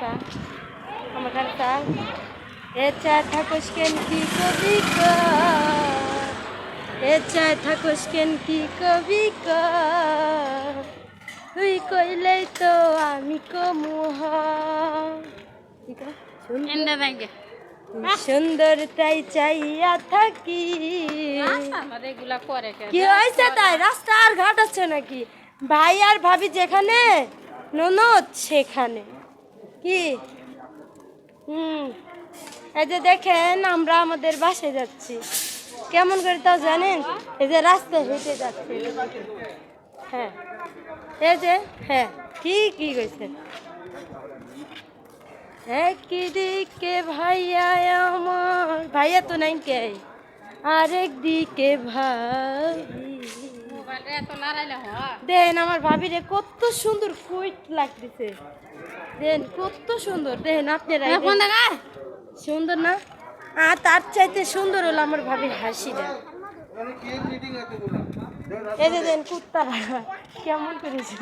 আমার কাছে এ চায় থাকোস কেন কি কবি এ চায় থাকোস কেন কি কবি তুই কইলেই তো আমি কমুহ সুন্দর তাই চাইয়া থাকি কি হয়েছে তাই রাস্তা আর ঘাট আছে নাকি ভাই আর ভাবি যেখানে ননদ সেখানে কি এই যে দেখেন আমরা আমাদের বাসায় যাচ্ছি কেমন করে তাও জানেন এই যে রাস্তায় হেঁটে যাচ্ছে হ্যাঁ এই যে হ্যাঁ ঠিকই কইছে একদিকে ভাইয়া আমার ভাইয়া তো নাই কে আরেকদিকে ভাবি দেন আমার ভাবিরে কত সুন্দর কুইট লাগতেছে দেন কত সুন্দর দেন আপনারা সুন্দর না আর তার চাইতে সুন্দর হলো আমার ভাবির হাসিটা এই যে দেন কুত্তারা কেমন করেছে